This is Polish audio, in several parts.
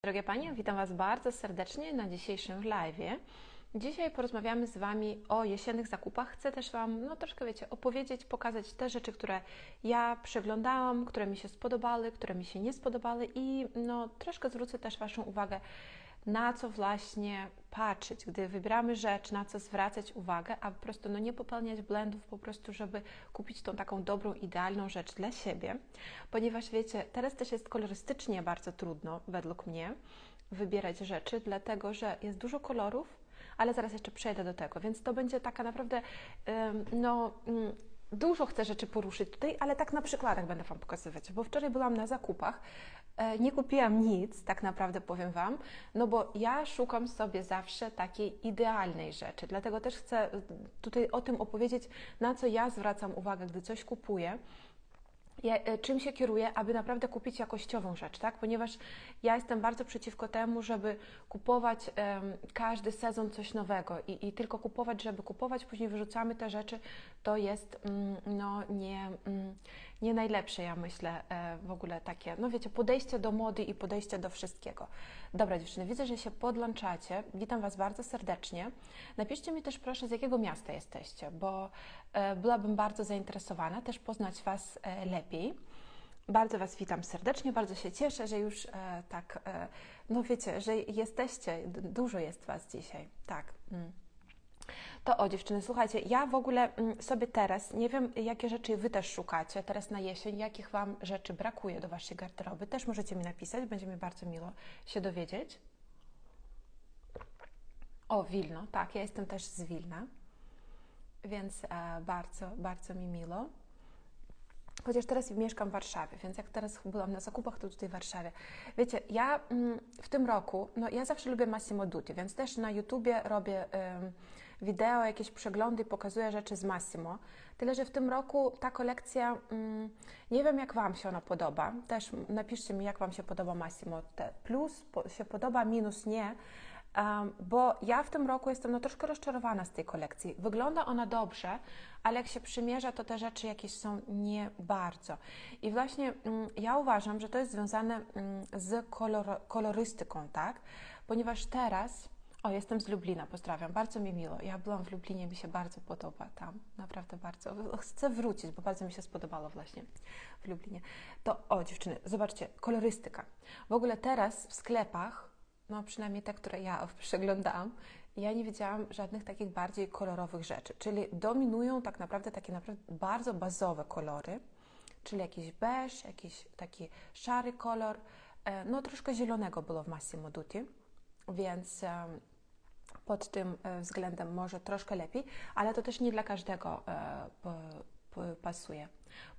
Drogie Panie, witam Was bardzo serdecznie na dzisiejszym live'ie. Dzisiaj porozmawiamy z Wami o jesiennych zakupach. Chcę też Wam, troszkę opowiedzieć, pokazać te rzeczy, które ja przeglądałam, które mi się spodobały, które mi się nie spodobały i troszkę zwrócę też Waszą uwagę, na co właśnie patrzeć, gdy wybieramy rzecz, na co zwracać uwagę, a po prostu nie popełniać błędów, po prostu, żeby kupić tą taką dobrą, idealną rzecz dla siebie, ponieważ wiecie, teraz też jest kolorystycznie bardzo trudno, według mnie, wybierać rzeczy, dlatego, że jest dużo kolorów, ale zaraz jeszcze przejdę do tego, więc to będzie taka naprawdę, dużo chcę rzeczy poruszyć tutaj, ale tak na przykładach będę Wam pokazywać, bo wczoraj byłam na zakupach, nie kupiłam nic, tak naprawdę powiem Wam, bo ja szukam sobie zawsze takiej idealnej rzeczy, dlatego też chcę tutaj o tym opowiedzieć, na co ja zwracam uwagę, gdy coś kupuję. Czym się kieruję, aby naprawdę kupić jakościową rzecz, tak? Ponieważ ja jestem bardzo przeciwko temu, żeby kupować każdy sezon coś nowego i tylko kupować, żeby kupować, później wyrzucamy te rzeczy, to jest nie najlepsze, ja myślę, w ogóle takie, wiecie, podejście do mody i podejście do wszystkiego. Dobra dziewczyny, widzę, że się podłączacie, witam Was bardzo serdecznie. Napiszcie mi też proszę, z jakiego miasta jesteście, bo byłabym bardzo zainteresowana też poznać Was lepiej. Bardzo Was witam serdecznie, bardzo się cieszę, że już wiecie, że jesteście, dużo jest Was dzisiaj, tak. To dziewczyny, słuchajcie, ja w ogóle sobie teraz, nie wiem jakie rzeczy Wy też szukacie teraz na jesień, jakich Wam rzeczy brakuje do Waszej garderoby, też możecie mi napisać, będzie mi bardzo miło się dowiedzieć. Wilno, tak, ja jestem też z Wilna, więc bardzo, bardzo mi miło. Chociaż teraz mieszkam w Warszawie, więc jak teraz byłam na zakupach, to tutaj w Warszawie. Wiecie, ja w tym roku, ja zawsze lubię Massimo Dutti, więc też na YouTubie robię wideo, jakieś przeglądy, pokazuję rzeczy z Massimo. Tyle, że w tym roku ta kolekcja, nie wiem jak Wam się ona podoba, też napiszcie mi jak Wam się podoba Massimo. Plus się podoba, minus nie. Bo ja w tym roku jestem troszkę rozczarowana z tej kolekcji. Wygląda ona dobrze, ale jak się przymierza, to te rzeczy jakieś są nie bardzo. I właśnie ja uważam, że to jest związane z kolorystyką, tak? Ponieważ teraz, jestem z Lublina, pozdrawiam, bardzo mi miło. Ja byłam w Lublinie, mi się bardzo podoba tam, naprawdę bardzo. Chcę wrócić, bo bardzo mi się spodobało właśnie w Lublinie. To, dziewczyny, zobaczcie, kolorystyka. W ogóle teraz w sklepach, przynajmniej te, które ja przeglądałam, ja nie widziałam żadnych takich bardziej kolorowych rzeczy, czyli dominują tak naprawdę takie bardzo bazowe kolory, czyli jakiś beż, jakiś taki szary kolor, troszkę zielonego było w Massimo Dutti, więc pod tym względem może troszkę lepiej, ale to też nie dla każdego pasuje.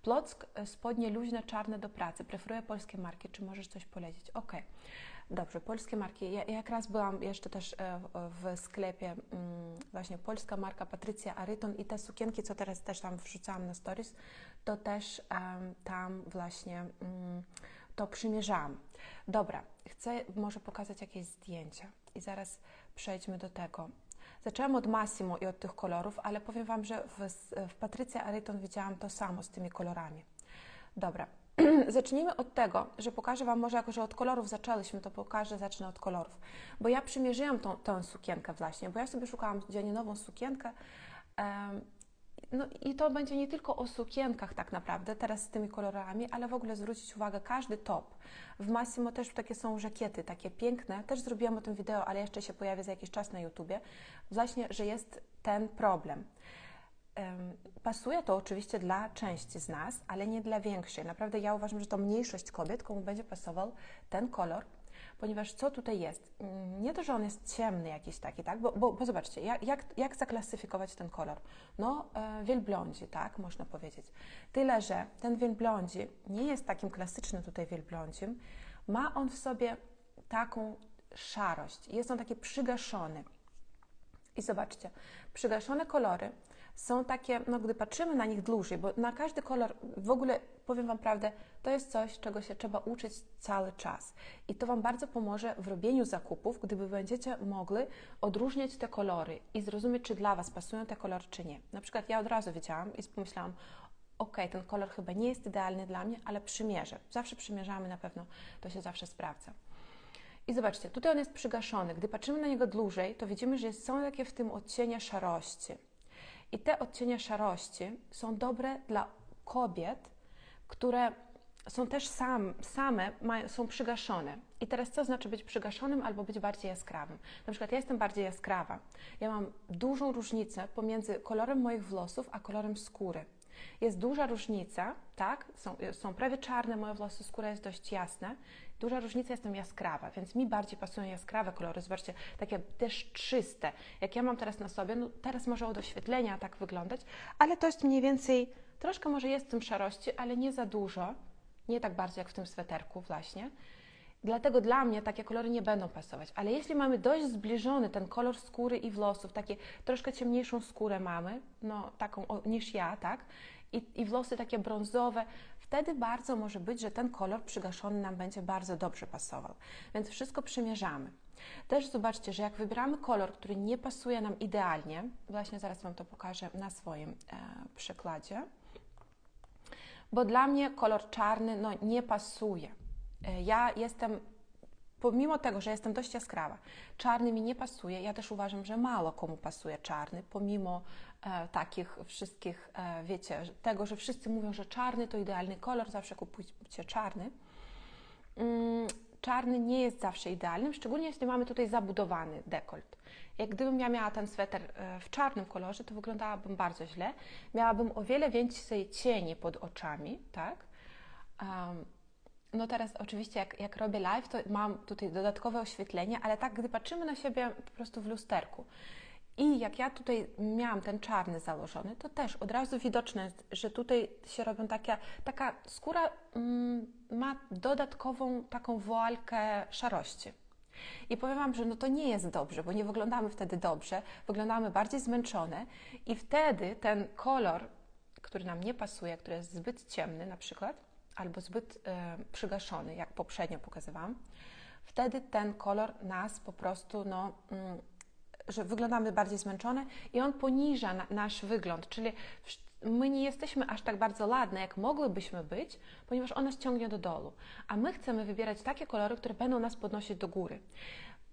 Plock, spodnie luźne, czarne do pracy. Preferuję polskie marki. Czy możesz coś polecić? Okej. Dobrze, polskie marki. Ja jak raz byłam jeszcze też w sklepie, właśnie polska marka Patrycja Aryton i te sukienki, co teraz też tam wrzucałam na stories, to też tam właśnie to przymierzałam. Dobra, chcę może pokazać jakieś zdjęcia i zaraz przejdźmy do tego. Zaczęłam od Massimo i od tych kolorów, ale powiem Wam, że w Patrycja Aryton widziałam to samo z tymi kolorami. Dobra, zacznijmy od tego, że pokażę Wam, może jako, że od kolorów zaczęliśmy, to zacznę od kolorów. Bo ja przymierzyłam tę sukienkę właśnie, bo ja sobie szukałam codziennie nową sukienkę. I to będzie nie tylko o sukienkach tak naprawdę, teraz z tymi kolorami, ale w ogóle zwrócić uwagę, każdy top. W Massimo też takie są żakiety, takie piękne. Też zrobiłam o tym wideo, ale jeszcze się pojawi za jakiś czas na YouTubie. Właśnie, że jest ten problem. Pasuje to oczywiście dla części z nas, ale nie dla większej. Naprawdę ja uważam, że to mniejszość kobiet, komu będzie pasował ten kolor, ponieważ co tutaj jest? Nie to, że on jest ciemny jakiś taki, tak? Bo zobaczcie, jak zaklasyfikować ten kolor? Wielblondzi, tak? Można powiedzieć. Tyle, że ten wielblondzi nie jest takim klasycznym tutaj wielblondzim. Ma on w sobie taką szarość. Jest on taki przygaszony. I zobaczcie, przygaszone kolory są takie, gdy patrzymy na nich dłużej, bo na każdy kolor, w ogóle powiem Wam prawdę, to jest coś, czego się trzeba uczyć cały czas. I to Wam bardzo pomoże w robieniu zakupów, gdyby będziecie mogli odróżniać te kolory i zrozumieć, czy dla Was pasują te kolory, czy nie. Na przykład ja od razu wiedziałam i pomyślałam, ten kolor chyba nie jest idealny dla mnie, ale przymierzę. Zawsze przymierzamy, na pewno to się zawsze sprawdza. I zobaczcie, tutaj on jest przygaszony. Gdy patrzymy na niego dłużej, to widzimy, że są takie w tym odcienie szarości. I te odcienie szarości są dobre dla kobiet, które są też są przygaszone. I teraz co znaczy być przygaszonym albo być bardziej jaskrawym? Na przykład ja jestem bardziej jaskrawa. Ja mam dużą różnicę pomiędzy kolorem moich włosów a kolorem skóry. Jest duża różnica, tak? Są prawie czarne moje włosy, skóra jest dość jasna. Duża różnica, jestem jaskrawa, więc mi bardziej pasują jaskrawe kolory. Zobaczcie, takie też czyste. Jak ja mam teraz na sobie, no teraz może od oświetlenia tak wyglądać, ale to jest mniej więcej, troszkę może jest w tym szarości, ale nie za dużo. Nie tak bardzo jak w tym sweterku właśnie. Dlatego dla mnie takie kolory nie będą pasować. Ale jeśli mamy dość zbliżony ten kolor skóry i włosów, takie troszkę ciemniejszą skórę mamy, no taką niż ja, tak? I włosy takie brązowe, wtedy bardzo może być, że ten kolor przygaszony nam będzie bardzo dobrze pasował. Więc wszystko przymierzamy. Też zobaczcie, że jak wybieramy kolor, który nie pasuje nam idealnie, właśnie zaraz Wam to pokażę na swoim przykładzie, bo dla mnie kolor czarny no, nie pasuje. Ja jestem, pomimo tego, że jestem dość jaskrawa, czarny mi nie pasuje. Ja też uważam, że mało komu pasuje czarny, pomimo takich wszystkich, wiecie, tego, że wszyscy mówią, że czarny to idealny kolor, zawsze kupujcie czarny. Czarny nie jest zawsze idealnym, szczególnie jeśli mamy tutaj zabudowany dekolt. Jak gdybym ja miała ten sweter w czarnym kolorze, to wyglądałabym bardzo źle. Miałabym o wiele więcej cieni pod oczami, tak? No teraz oczywiście jak robię live, to mam tutaj dodatkowe oświetlenie, ale tak, gdy patrzymy na siebie po prostu w lusterku i jak ja tutaj miałam ten czarny założony, to też od razu widoczne jest, że tutaj się robią taka skóra ma dodatkową taką woalkę szarości. I powiem Wam, że no to nie jest dobrze, bo nie wyglądamy wtedy dobrze, wyglądamy bardziej zmęczone i wtedy ten kolor, który nam nie pasuje, który jest zbyt ciemny na przykład, albo zbyt przygaszony, jak poprzednio pokazywałam, wtedy ten kolor nas po prostu, że wyglądamy bardziej zmęczone i on poniża nasz wygląd, czyli my nie jesteśmy aż tak bardzo ładne, jak mogłybyśmy być, ponieważ on nas ciągnie do dołu, a my chcemy wybierać takie kolory, które będą nas podnosić do góry.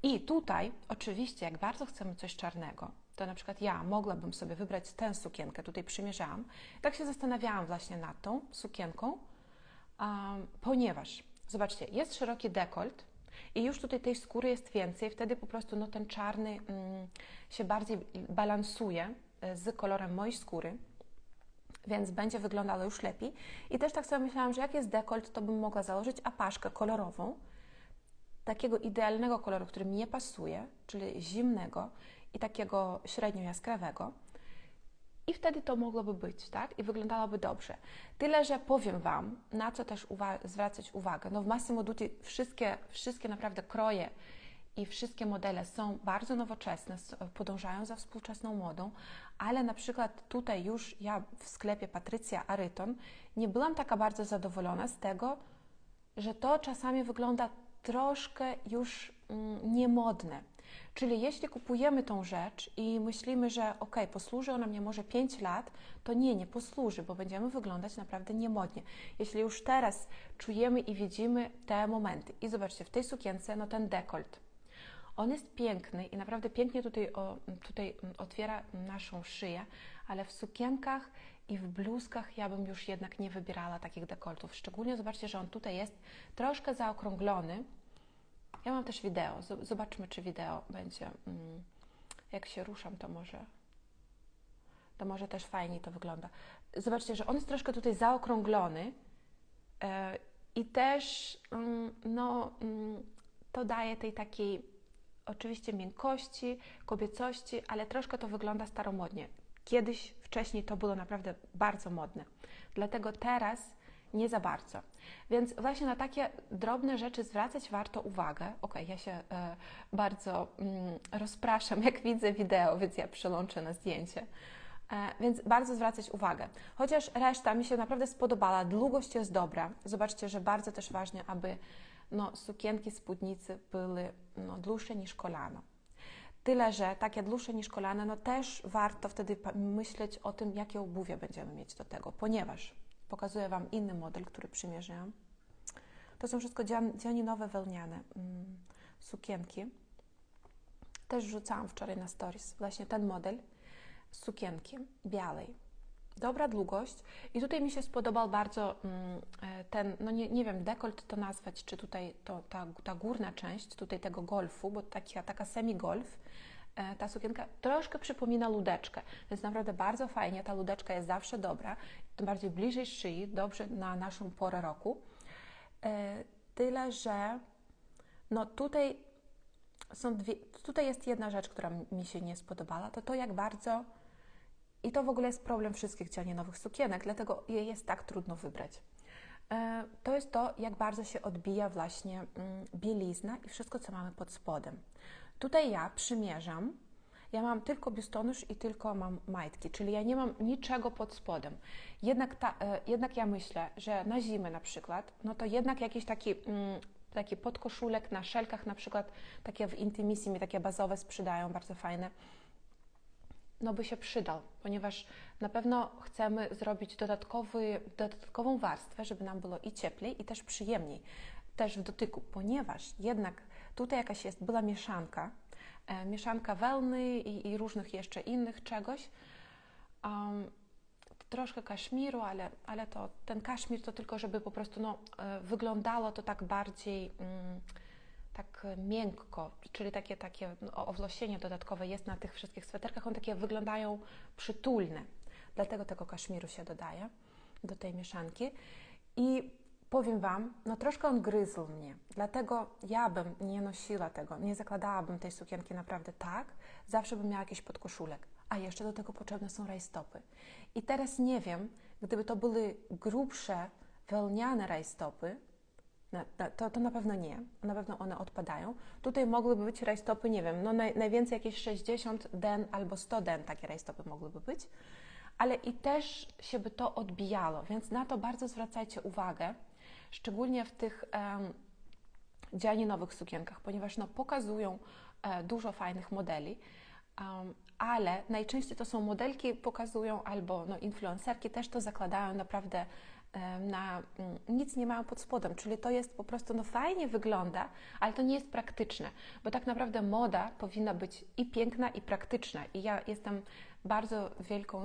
I tutaj oczywiście, jak bardzo chcemy coś czarnego, to na przykład ja mogłabym sobie wybrać tę sukienkę, tutaj przymierzałam, tak się zastanawiałam właśnie nad tą sukienką, ponieważ, zobaczcie, jest szeroki dekolt i już tutaj tej skóry jest więcej, wtedy po prostu no, ten czarny się bardziej balansuje z kolorem mojej skóry, więc będzie wyglądało już lepiej. I też tak sobie myślałam, że jak jest dekolt, to bym mogła założyć apaszkę kolorową, takiego idealnego koloru, który mi nie pasuje, czyli zimnego i takiego średnio jaskrawego. I wtedy to mogłoby być, tak? I wyglądałoby dobrze. Tyle, że powiem Wam, na co też zwracać uwagę. No w Massimo Dutti wszystkie naprawdę kroje i wszystkie modele są bardzo nowoczesne, podążają za współczesną modą, ale na przykład tutaj już ja w sklepie Patrycja Aryton nie byłam taka bardzo zadowolona z tego, że to czasami wygląda troszkę już niemodne. Czyli jeśli kupujemy tą rzecz i myślimy, że ok, posłuży ona mnie może 5 lat, to nie posłuży, bo będziemy wyglądać naprawdę niemodnie. Jeśli już teraz czujemy i widzimy te momenty. I zobaczcie, w tej sukience, no ten dekolt, on jest piękny i naprawdę pięknie tutaj otwiera naszą szyję, ale w sukienkach i w bluzkach ja bym już jednak nie wybierała takich dekoltów. Szczególnie zobaczcie, że on tutaj jest troszkę zaokrąglony. Ja mam też wideo. Zobaczmy, czy wideo będzie. Jak się ruszam, to może też fajniej to wygląda. Zobaczcie, że on jest troszkę tutaj zaokrąglony i też to daje tej takiej oczywiście miękkości, kobiecości, ale troszkę to wygląda staromodnie. Kiedyś, wcześniej to było naprawdę bardzo modne. Dlatego teraz nie za bardzo. Więc właśnie na takie drobne rzeczy zwracać warto uwagę. Ja się bardzo rozpraszam, jak widzę wideo, więc ja przełączę na zdjęcie. Więc bardzo zwracać uwagę. Chociaż reszta mi się naprawdę spodobała, długość jest dobra. Zobaczcie, że bardzo też ważne, aby sukienki, spódnicy były dłuższe niż kolano. Tyle, że takie dłuższe niż kolano, też warto wtedy myśleć o tym, jakie obuwie będziemy mieć do tego, ponieważ pokazuję Wam inny model, który przymierzyłam. To są wszystko dzianinowe wełniane sukienki. Też wrzucałam wczoraj na stories właśnie ten model sukienki białej. Dobra długość i tutaj mi się spodobał bardzo ten, no nie wiem, dekolt to nazwać, czy tutaj ta górna część tutaj tego golfu, bo taka semi-golf, ta sukienka troszkę przypomina ludeczkę, więc naprawdę bardzo fajnie, ta ludeczka jest zawsze dobra, tym bardziej bliżej szyi, dobrze na naszą porę roku. Tyle, że no tutaj jest jedna rzecz, która mi się nie spodobała, to jak bardzo, i to w ogóle jest problem wszystkich dzianie nowych sukienek, dlatego je jest tak trudno wybrać. To jest to, jak bardzo się odbija właśnie bielizna i wszystko, co mamy pod spodem. Tutaj ja przymierzam, ja mam tylko biustonosz i tylko mam majtki, czyli ja nie mam niczego pod spodem. Jednak ja myślę, że na zimę na przykład, no to jednak jakiś taki podkoszulek na szelkach na przykład, takie w Intimissimi, takie bazowe sprzedają, bardzo fajne, no by się przydał, ponieważ na pewno chcemy zrobić dodatkową warstwę, żeby nam było i cieplej, i też przyjemniej, też w dotyku, ponieważ jednak tutaj jakaś była mieszanka wełny i różnych jeszcze innych czegoś, troszkę kaszmiru, ale ten kaszmir to tylko, żeby po prostu wyglądało to tak bardziej tak miękko, czyli takie owłosienie dodatkowe jest na tych wszystkich sweterkach, one takie wyglądają przytulne, dlatego tego kaszmiru się dodaje do tej mieszanki i powiem Wam, no troszkę on gryzł mnie, dlatego ja bym nie nosiła tego, nie zakładałabym tej sukienki naprawdę tak, zawsze bym miała jakiś podkoszulek, a jeszcze do tego potrzebne są rajstopy. I teraz nie wiem, gdyby to były grubsze, wełniane rajstopy, to na pewno nie, na pewno one odpadają. Tutaj mogłyby być rajstopy, nie wiem, no najwięcej jakieś 60 den albo 100 den takie rajstopy mogłyby być, ale i też się by to odbijało, więc na to bardzo zwracajcie uwagę, szczególnie w tych dzianinowych sukienkach, ponieważ pokazują dużo fajnych modeli, ale najczęściej to są modelki pokazują albo influencerki też to zakładają naprawdę nic nie mają pod spodem, czyli to jest po prostu fajnie wygląda, ale to nie jest praktyczne, bo tak naprawdę moda powinna być i piękna, i praktyczna i ja jestem bardzo wielką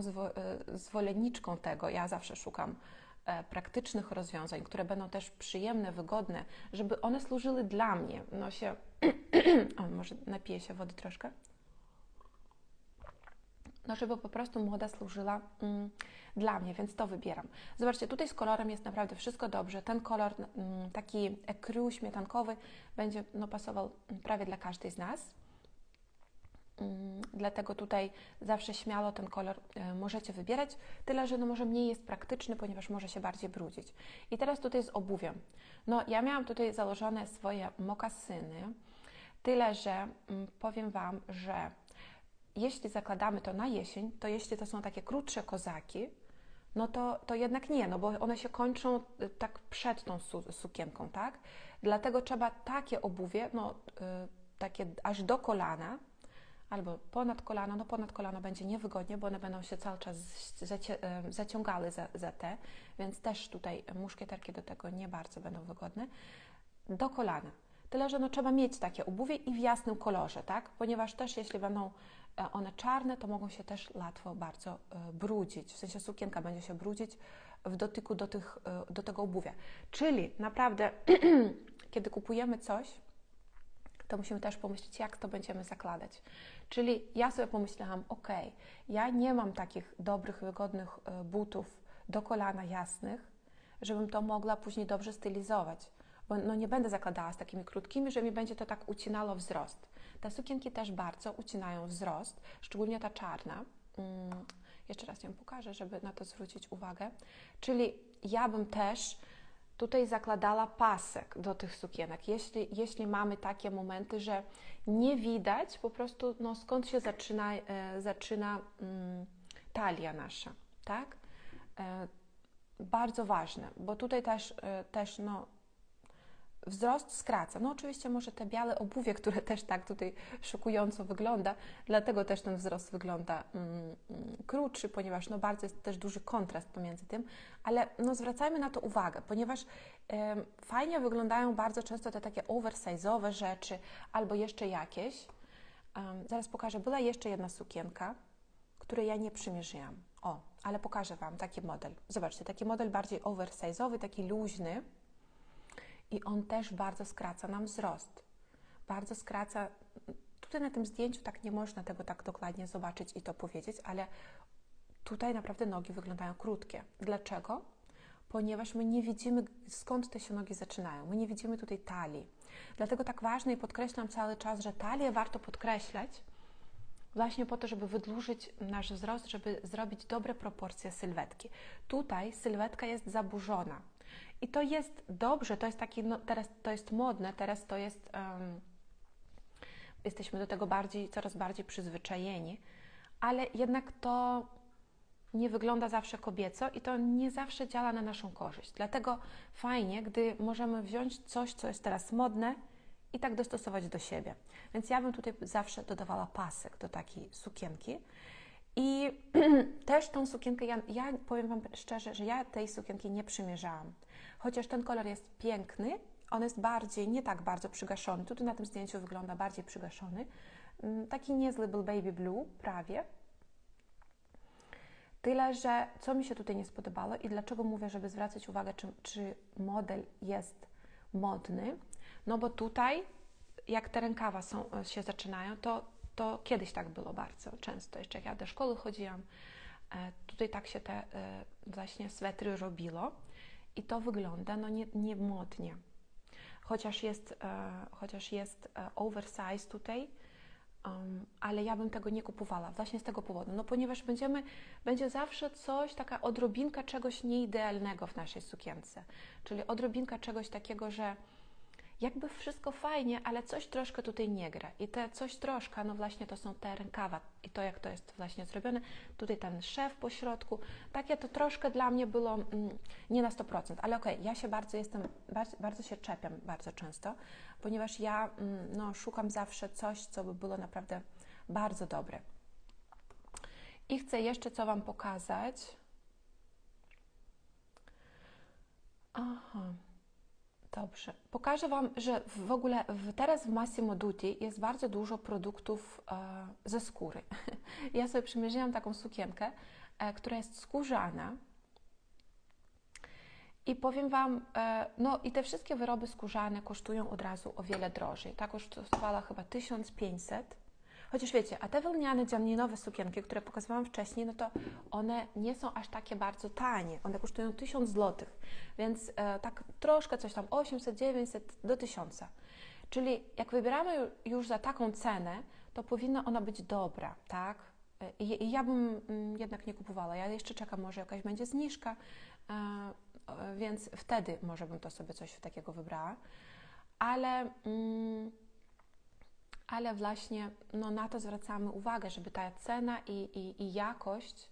zwolenniczką tego, ja zawsze szukam praktycznych rozwiązań, które będą też przyjemne, wygodne, żeby one służyły dla mnie. Może napiję się wody troszkę. Żeby po prostu moda służyła dla mnie, więc to wybieram. Zobaczcie, tutaj z kolorem jest naprawdę wszystko dobrze. Ten kolor taki ecru śmietankowy będzie pasował prawie dla każdej z nas. Dlatego tutaj zawsze śmiało ten kolor możecie wybierać, tyle, że może mniej jest praktyczny, ponieważ może się bardziej brudzić. I teraz tutaj z obuwiem. Ja miałam tutaj założone swoje mokasyny, tyle, że powiem Wam, że jeśli zakładamy to na jesień, to jeśli to są takie krótsze kozaki, to jednak nie, bo one się kończą tak przed tą sukienką, tak? Dlatego trzeba takie obuwie, takie aż do kolana, albo ponad kolano, ponad kolano będzie niewygodnie, bo one będą się cały czas zaciągały za te, więc też tutaj muszkieterki do tego nie bardzo będą wygodne, do kolana. Tyle, że trzeba mieć takie obuwie i w jasnym kolorze, tak? Ponieważ też jeśli będą one czarne, to mogą się też łatwo bardzo brudzić, w sensie sukienka będzie się brudzić w dotyku do tego obuwia. Czyli naprawdę, kiedy kupujemy coś, to musimy też pomyśleć, jak to będziemy zakładać. Czyli ja sobie pomyślałam, ja nie mam takich dobrych, wygodnych butów do kolana jasnych, żebym to mogła później dobrze stylizować, bo nie będę zakładała z takimi krótkimi, że mi będzie to tak ucinało wzrost. Te sukienki też bardzo ucinają wzrost, szczególnie ta czarna. Jeszcze raz ją pokażę, żeby na to zwrócić uwagę. Czyli ja bym też tutaj zakładała pasek do tych sukienek, jeśli mamy takie momenty, że nie widać po prostu, skąd się zaczyna talia nasza, tak? Bardzo ważne, bo tutaj też wzrost skraca. No oczywiście może te białe obuwie, które też tak tutaj szokująco wygląda, dlatego też ten wzrost wygląda krótszy, ponieważ no bardzo jest też duży kontrast pomiędzy tym, ale no zwracajmy na to uwagę, ponieważ fajnie wyglądają bardzo często te takie oversize'owe rzeczy albo jeszcze jakieś. Zaraz pokażę, była jeszcze jedna sukienka, której ja nie przymierzyłam. O, ale pokażę Wam taki model. Zobaczcie, taki model bardziej oversize'owy, taki luźny i on też bardzo skraca nam wzrost. Bardzo skraca. Tutaj na tym zdjęciu tak nie można tego tak dokładnie zobaczyć i to powiedzieć, ale tutaj naprawdę nogi wyglądają krótkie. Dlaczego? Ponieważ my nie widzimy, skąd te się nogi zaczynają. My nie widzimy tutaj talii. Dlatego tak ważne i podkreślam cały czas, że talię warto podkreślać właśnie po to, żeby wydłużyć nasz wzrost, żeby zrobić dobre proporcje sylwetki. Tutaj sylwetka jest zaburzona. I to jest dobrze, to jest taki, no teraz to jest modne, teraz to jest, jesteśmy do tego coraz bardziej przyzwyczajeni, ale jednak to nie wygląda zawsze kobieco i to nie zawsze działa na naszą korzyść. Dlatego fajnie, gdy możemy wziąć coś, co jest teraz modne i tak dostosować do siebie. Więc ja bym tutaj zawsze dodawała pasek do takiej sukienki. I też tą sukienkę, ja powiem Wam szczerze, że ja tej sukienki nie przymierzałam. Chociaż ten kolor jest piękny, on jest nie tak bardzo przygaszony. Tutaj na tym zdjęciu wygląda bardziej przygaszony. Taki niezły był baby blue, prawie. Tyle, że co mi się tutaj nie spodobało i dlaczego mówię, żeby zwracać uwagę, czy model jest modny. No bo tutaj, jak te rękawa się zaczynają, to kiedyś tak było bardzo często. Jeszcze jak ja do szkoły chodziłam, tutaj tak się te właśnie swetry robiło i to wygląda no nie modnie. Chociaż jest oversize tutaj, ale ja bym tego nie kupowała właśnie z tego powodu, no ponieważ będzie zawsze taka odrobinka czegoś nieidealnego w naszej sukience, czyli odrobinka czegoś takiego, że jakby wszystko fajnie, ale coś troszkę tutaj nie gra. I te coś troszkę, no właśnie to są te rękawa i to, jak to jest właśnie zrobione. Tutaj ten szef po środku. Takie to troszkę dla mnie było nie na 100%, ale okej, ja się bardzo się czepiam bardzo często, ponieważ ja no, szukam zawsze coś, co by było naprawdę bardzo dobre. I chcę jeszcze co Wam pokazać. Aha. Dobrze. Pokażę Wam, że w ogóle teraz w Massimo Dutti jest bardzo dużo produktów ze skóry. Ja sobie przymierzyłam taką sukienkę, która jest skórzana i powiem Wam, no i te wszystkie wyroby skórzane kosztują od razu o wiele drożej. Ta kosztowała chyba 1500. Chociaż wiecie, a te wełniane, dzianinowe sukienki, które pokazywałam wcześniej, no to one nie są aż takie bardzo tanie. One kosztują 1000 zł, więc tak troszkę coś tam 800, 900 do 1000. Czyli jak wybieramy już za taką cenę, to powinna ona być dobra, tak? I ja bym jednak nie kupowała. Ja jeszcze czekam, może jakaś będzie zniżka, więc wtedy może bym to sobie coś takiego wybrała. Ale właśnie no, na to zwracamy uwagę, żeby ta cena i jakość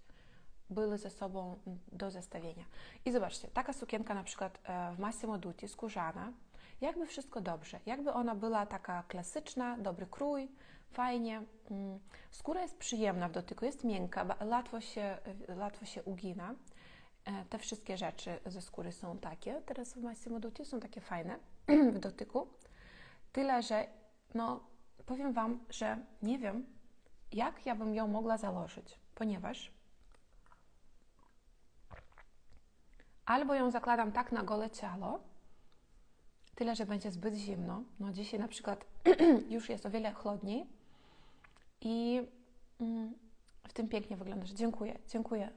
były ze sobą do zestawienia. I zobaczcie, taka sukienka na przykład w Massimo Dutti, skórzana, jakby wszystko dobrze, jakby ona była taka klasyczna, dobry krój, fajnie. Skóra jest przyjemna w dotyku, jest miękka, łatwo się ugina. Te wszystkie rzeczy ze skóry są takie, teraz w Massimo Dutti są takie fajne w dotyku. Tyle, że no, powiem Wam, że nie wiem, jak ja bym ją mogła założyć, ponieważ albo ją zakładam tak na gole ciało, tyle, że będzie zbyt zimno. No dzisiaj na przykład już jest o wiele chłodniej i w tym pięknie wyglądasz. Dziękuję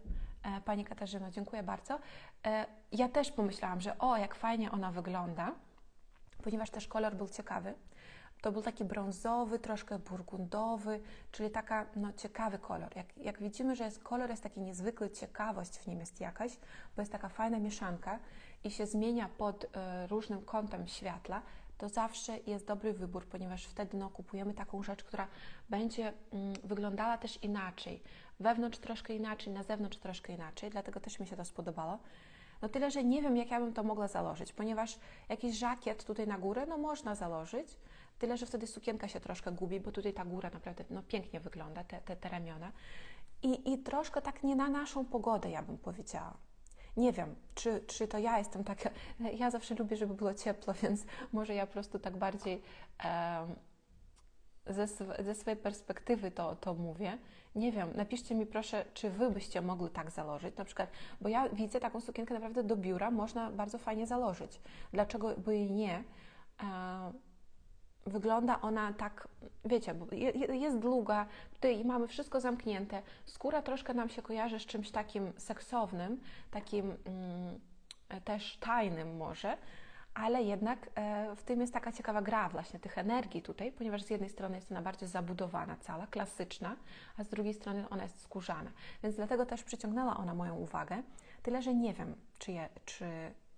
Pani Katarzyno, dziękuję bardzo. Ja też pomyślałam, że jak fajnie ona wygląda, ponieważ też kolor był ciekawy. To był taki brązowy, troszkę burgundowy, czyli taka, no, ciekawy kolor. Jak widzimy, że kolor jest taki niezwykły, ciekawość w nim jest jakaś, bo jest taka fajna mieszanka i się zmienia pod różnym kątem światła, to zawsze jest dobry wybór, ponieważ wtedy no, kupujemy taką rzecz, która będzie wyglądała też inaczej. Wewnątrz troszkę inaczej, na zewnątrz troszkę inaczej, dlatego też mi się to spodobało. No tyle, że nie wiem, jak ja bym to mogła założyć, ponieważ jakiś żakiet tutaj na górę, no można założyć, tyle, że wtedy sukienka się troszkę gubi, bo tutaj ta góra naprawdę no, pięknie wygląda, te ramiona. I troszkę tak nie na naszą pogodę, ja bym powiedziała. Nie wiem, czy to ja jestem taka, ja zawsze lubię, żeby było ciepło, więc może ja po prostu tak bardziej ze swojej perspektywy to mówię. Nie wiem, napiszcie mi proszę, czy wy byście mogli tak założyć, na przykład, bo ja widzę taką sukienkę naprawdę do biura, można bardzo fajnie założyć. Dlaczego by jej nie? Wygląda ona tak, wiecie, bo jest długa, tutaj mamy wszystko zamknięte, skóra troszkę nam się kojarzy z czymś takim seksownym, takim też tajnym może, ale jednak w tym jest taka ciekawa gra właśnie tych energii tutaj, ponieważ z jednej strony jest ona bardziej zabudowana, cała, klasyczna, a z drugiej strony ona jest skórzana. Więc dlatego też przyciągnęła ona moją uwagę, tyle że nie wiem,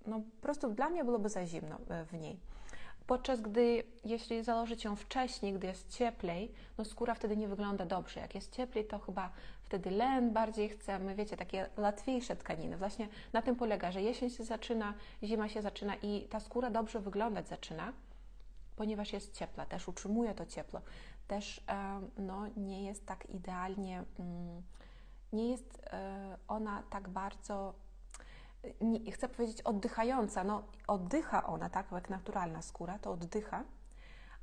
no po prostu dla mnie byłoby za zimno w niej. Podczas gdy, jeśli założyć ją wcześniej, gdy jest cieplej, no skóra wtedy nie wygląda dobrze. Jak jest cieplej, to chyba wtedy len bardziej chcemy, wiecie, takie łatwiejsze tkaniny. Właśnie na tym polega, że jesień się zaczyna, zima się zaczyna i ta skóra dobrze wyglądać zaczyna, ponieważ jest ciepła, też utrzymuje to ciepło. Też no, nie jest tak idealnie, nie jest ona tak bardzo... Nie, chcę powiedzieć oddychająca, no oddycha ona, tak, jak naturalna skóra, to oddycha,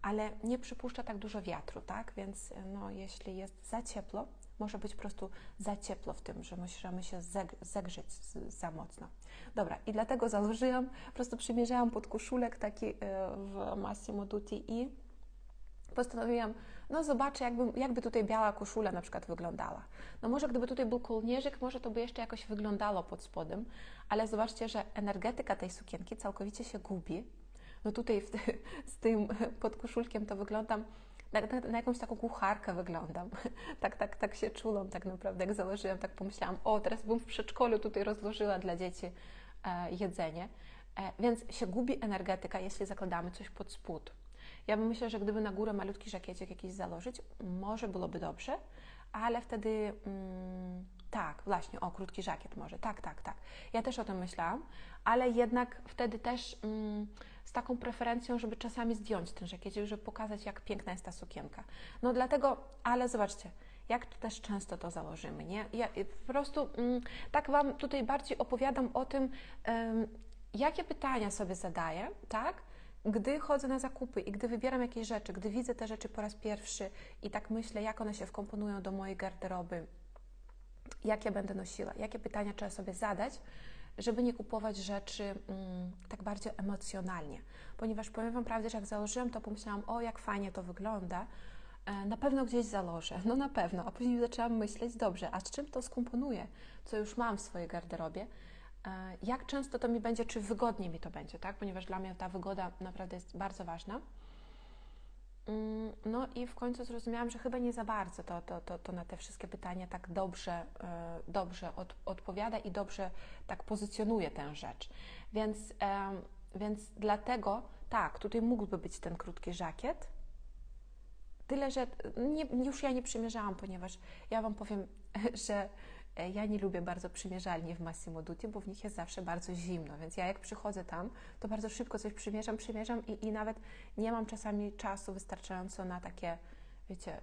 ale nie przypuszcza tak dużo wiatru, tak, więc no, jeśli jest za ciepło, może być po prostu za ciepło w tym, że możemy się zegrzeć za mocno. Dobra, i dlatego założyłam, po prostu przymierzałam podkoszulek taki w Massimo Dutti i postanowiłam, no zobaczę, jakby tutaj biała koszula na przykład wyglądała. No może gdyby tutaj był kołnierzyk, może to by jeszcze jakoś wyglądało pod spodem, ale zobaczcie, że energetyka tej sukienki całkowicie się gubi. No tutaj z tym podkoszulkiem to wyglądam, na jakąś taką kucharkę wyglądam. Tak się czułam tak naprawdę, jak założyłam, tak pomyślałam, o teraz bym w przedszkolu tutaj rozłożyła dla dzieci jedzenie. Więc się gubi energetyka, jeśli zakładamy coś pod spód. Ja bym myślę, że gdyby na górę malutki żakiecik jakiś założyć, może byłoby dobrze, ale wtedy tak, właśnie, o, krótki żakiet może, tak. Ja też o tym myślałam, ale jednak wtedy też z taką preferencją, żeby czasami zdjąć ten żakiecik, żeby pokazać, jak piękna jest ta sukienka. No dlatego, ale zobaczcie, jak tu też często to założymy, nie? Ja po prostu tak Wam tutaj bardziej opowiadam o tym, jakie pytania sobie zadaję, tak? Gdy chodzę na zakupy i gdy wybieram jakieś rzeczy, gdy widzę te rzeczy po raz pierwszy i tak myślę, jak one się wkomponują do mojej garderoby, jak ja będę nosiła, jakie pytania trzeba sobie zadać, żeby nie kupować rzeczy tak bardziej emocjonalnie. Ponieważ powiem Wam prawdę, że jak założyłam, to pomyślałam, o jak fajnie to wygląda, na pewno gdzieś założę, no na pewno, a później zaczęłam myśleć, dobrze, a z czym to skomponuję, co już mam w swojej garderobie, jak często to mi będzie, czy wygodnie mi to będzie, tak? Ponieważ dla mnie ta wygoda naprawdę jest bardzo ważna. No i w końcu zrozumiałam, że chyba nie za bardzo to na te wszystkie pytania tak dobrze odpowiada i dobrze tak pozycjonuje tę rzecz. Więc dlatego, tak, tutaj mógłby być ten krótki żakiet, tyle, że już ja nie przymierzałam, ponieważ ja Wam powiem, że ja nie lubię bardzo przymierzalni w Massimo Dutti, bo w nich jest zawsze bardzo zimno, więc ja jak przychodzę tam, to bardzo szybko coś przymierzam i nawet nie mam czasami czasu wystarczająco na takie, wiecie,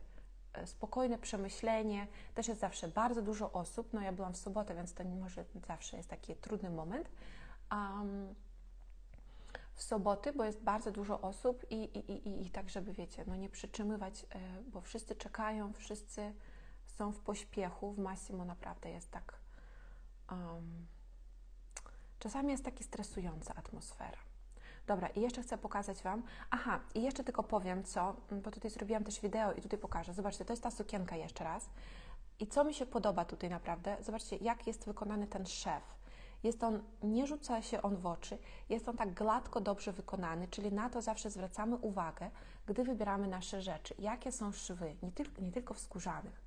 spokojne przemyślenie. Też jest zawsze bardzo dużo osób, no ja byłam w sobotę, więc to może zawsze jest taki trudny moment. W soboty, bo jest bardzo dużo osób i tak, żeby, wiecie, no nie przytrzymywać, bo wszyscy czekają, wszyscy są w pośpiechu. W Massimo naprawdę jest tak, czasami jest taka stresująca atmosfera. Dobra, i jeszcze chcę pokazać Wam, i jeszcze tylko powiem co, bo tutaj zrobiłam też wideo i tutaj pokażę. Zobaczcie, to jest ta sukienka jeszcze raz. I co mi się podoba tutaj naprawdę, zobaczcie, jak jest wykonany ten szef. Nie rzuca się on w oczy, jest on tak gładko, dobrze wykonany, czyli na to zawsze zwracamy uwagę, gdy wybieramy nasze rzeczy. Jakie są szwy, nie tylko w skórzanych,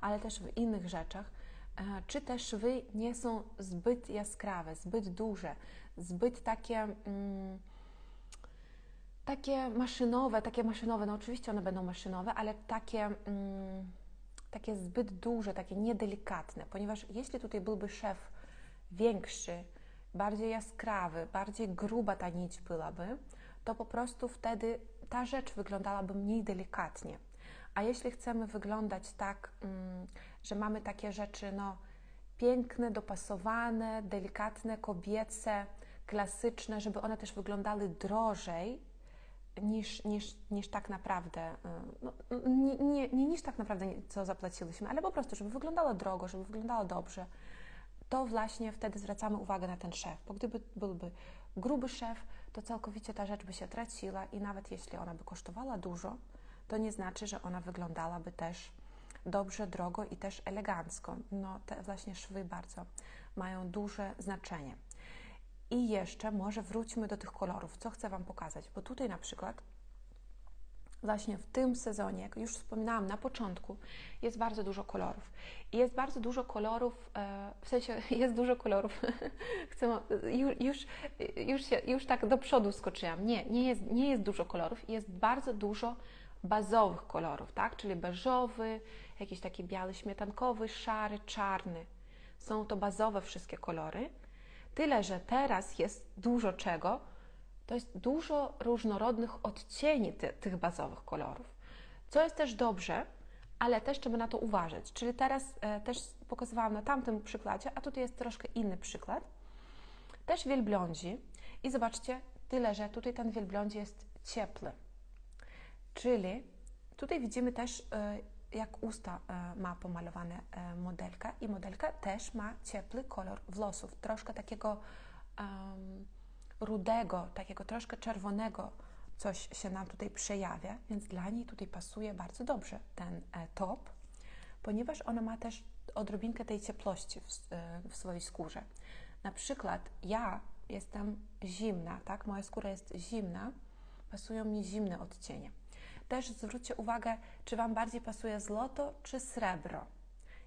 ale też w innych rzeczach, czy te szwy nie są zbyt jaskrawe, zbyt duże, zbyt takie maszynowe, no oczywiście one będą maszynowe, ale takie zbyt duże, takie niedelikatne, ponieważ jeśli tutaj byłby szef większy bardziej jaskrawy, bardziej gruba ta nić byłaby, to po prostu wtedy ta rzecz wyglądałaby mniej delikatnie. A jeśli chcemy wyglądać tak, że mamy takie rzeczy piękne, dopasowane, delikatne, kobiece, klasyczne, żeby one też wyglądały drożej niż tak naprawdę, nie niż tak naprawdę co zapłaciłyśmy, ale po prostu, żeby wyglądało drogo, żeby wyglądało dobrze, to właśnie wtedy zwracamy uwagę na ten szef, bo gdyby byłby gruby szef, to całkowicie ta rzecz by się traciła i nawet jeśli ona by kosztowała dużo, to nie znaczy, że ona wyglądałaby też dobrze, drogo i też elegancko. Te właśnie szwy bardzo mają duże znaczenie. I jeszcze może wróćmy do tych kolorów, co chcę Wam pokazać, bo tutaj na przykład właśnie w tym sezonie, jak już wspominałam na początku, jest bardzo dużo kolorów. I jest bardzo dużo kolorów, w sensie jest dużo kolorów, już tak do przodu skoczyłam. Nie jest dużo kolorów, jest bardzo dużo bazowych kolorów, tak? Czyli beżowy, jakiś taki biały, śmietankowy, szary, czarny. Są to bazowe wszystkie kolory. Tyle, że teraz jest dużo czego, to jest dużo różnorodnych odcieni tych bazowych kolorów, co jest też dobrze, ale też trzeba na to uważać. Czyli teraz też pokazywałam na tamtym przykładzie, a tutaj jest troszkę inny przykład. Też wielblądzi i zobaczcie, tyle, że tutaj ten wielblądzi jest ciepły. Czyli tutaj widzimy też, jak usta ma pomalowane modelka i modelka też ma ciepły kolor włosów, troszkę takiego rudego, takiego troszkę czerwonego coś się nam tutaj przejawia, więc dla niej tutaj pasuje bardzo dobrze ten top, ponieważ ona ma też odrobinkę tej ciepłości w swojej skórze. Na przykład ja jestem zimna, tak? Moja skóra jest zimna, pasują mi zimne odcienie. Też zwróćcie uwagę, czy Wam bardziej pasuje złoto czy srebro.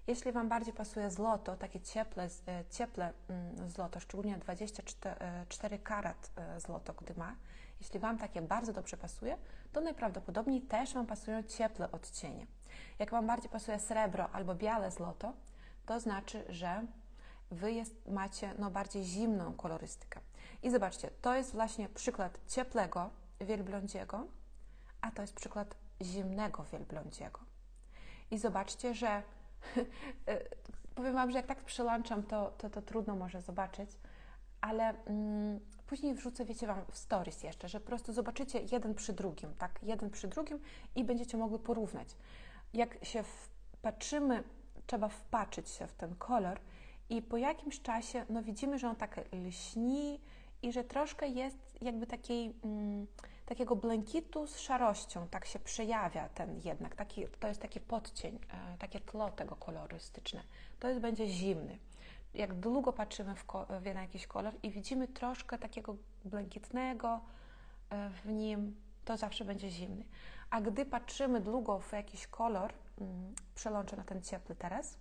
Jeśli Wam bardziej pasuje złoto, takie cieple złoto, szczególnie 24 karat złoto, gdy ma, jeśli Wam takie bardzo dobrze pasuje, to najprawdopodobniej też Wam pasują ciepłe odcienie. Jak Wam bardziej pasuje srebro albo białe złoto, to znaczy, że Wy macie bardziej zimną kolorystykę. I zobaczcie, to jest właśnie przykład ciepłego wielblądziego, a to jest przykład zimnego wielblądziego. I zobaczcie, że powiem Wam, że jak tak przełączam, to trudno może zobaczyć, ale później wrzucę, wiecie Wam, w stories jeszcze, że po prostu zobaczycie jeden przy drugim, tak? Jeden przy drugim i będziecie mogli porównać. Jak się patrzymy, trzeba wpatrzyć się w ten kolor i po jakimś czasie, widzimy, że on tak lśni i że troszkę jest jakby takiego błękitu z szarością, tak się przejawia ten jednak, to jest taki podcień, takie tło tego kolorystyczne. To będzie zimny. Jak długo patrzymy na jakiś kolor i widzimy troszkę takiego błękitnego w nim, to zawsze będzie zimny. A gdy patrzymy długo w jakiś kolor, przelączę na ten ciepły teraz,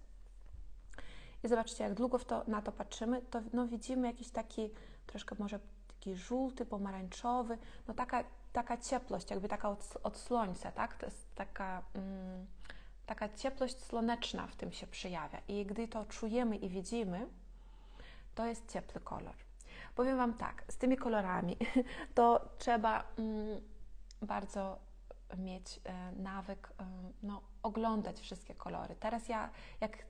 i zobaczcie, jak długo na to patrzymy, to widzimy jakiś taki, troszkę może taki żółty, pomarańczowy, taka ciepłość, jakby taka od słońca, tak? To jest taka ciepłość słoneczna w tym się przejawia. I gdy to czujemy i widzimy, to jest ciepły kolor. Powiem Wam tak, z tymi kolorami to trzeba bardzo mieć nawyk oglądać wszystkie kolory. Teraz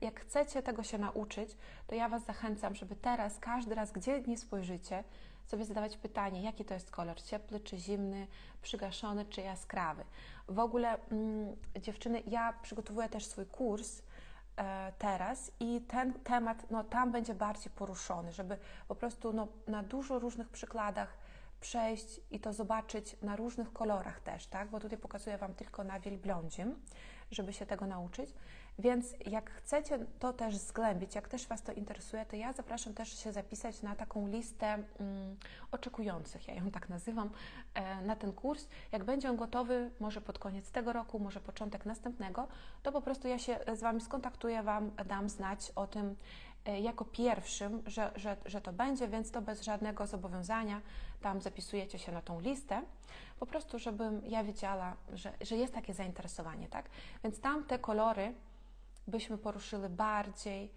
jak chcecie tego się nauczyć, to ja Was zachęcam, żeby teraz, każdy raz, gdzie nie spojrzycie, sobie zadawać pytanie, jaki to jest kolor, ciepły czy zimny, przygaszony czy jaskrawy. W ogóle dziewczyny, ja przygotowuję też swój kurs teraz i ten temat tam będzie bardziej poruszony, żeby po prostu na dużo różnych przykładach przejść i to zobaczyć na różnych kolorach też, tak? Bo tutaj pokazuję Wam tylko na wielblądzim, żeby się tego nauczyć. Więc jak chcecie to też zgłębić, jak też Was to interesuje, to ja zapraszam też się zapisać na taką listę oczekujących, ja ją tak nazywam, na ten kurs. Jak będzie on gotowy, może pod koniec tego roku, może początek następnego, to po prostu ja się z Wami skontaktuję, Wam dam znać o tym jako pierwszym, że to będzie, więc to bez żadnego zobowiązania. Tam zapisujecie się na tą listę, po prostu, żebym ja wiedziała, że jest takie zainteresowanie, tak? Więc tam te kolory byśmy poruszyły bardziej,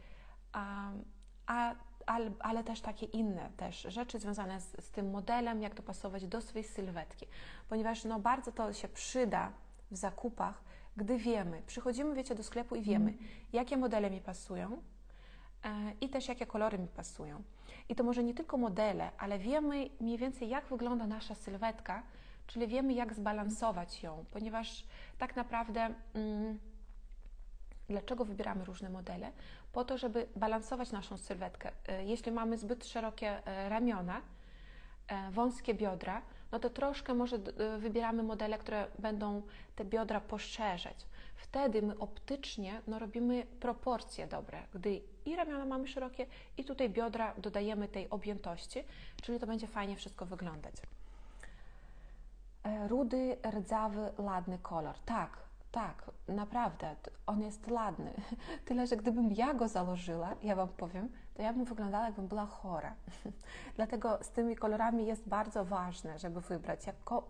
ale też takie inne też rzeczy związane z tym modelem, jak dopasować do swojej sylwetki, ponieważ no, bardzo to się przyda w zakupach, gdy wiemy, przychodzimy, wiecie, do sklepu i wiemy, jakie modele mi pasują i też jakie kolory mi pasują. I to może nie tylko modele, ale wiemy mniej więcej, jak wygląda nasza sylwetka, czyli wiemy, jak zbalansować ją, ponieważ tak naprawdę dlaczego wybieramy różne modele? Po to, żeby balansować naszą sylwetkę. Jeśli mamy zbyt szerokie ramiona, wąskie biodra, no to troszkę może wybieramy modele, które będą te biodra poszerzać. Wtedy my optycznie no, robimy proporcje dobre, gdy i ramiona mamy szerokie, i tutaj biodra dodajemy tej objętości, czyli to będzie fajnie wszystko wyglądać. Rudy, rdzawy, ładny kolor. Tak, naprawdę, on jest ładny. Tyle, że gdybym ja go założyła, ja Wam powiem, to ja bym wyglądała, jakbym była chora. Dlatego z tymi kolorami jest bardzo ważne, żeby wybrać.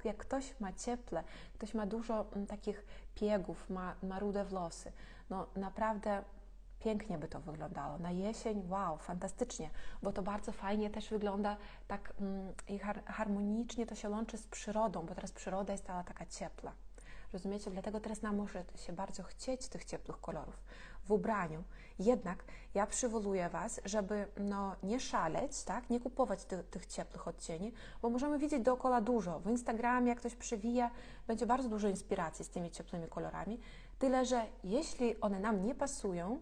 Jak ktoś ma cieple, ktoś ma dużo takich piegów, ma rude włosy, no naprawdę pięknie by to wyglądało. Na jesień, wow, fantastycznie, bo to bardzo fajnie też wygląda tak i harmonicznie to się łączy z przyrodą, bo teraz przyroda jest stała taka ciepła. Rozumiecie? Dlatego teraz nam może się bardzo chcieć tych ciepłych kolorów w ubraniu. Jednak ja przywołuję Was, żeby no, nie szaleć, tak? Nie kupować tych ciepłych odcieni, bo możemy widzieć dookoła dużo. W Instagramie, jak ktoś przewija, będzie bardzo dużo inspiracji z tymi ciepłymi kolorami. Tyle, że jeśli one nam nie pasują,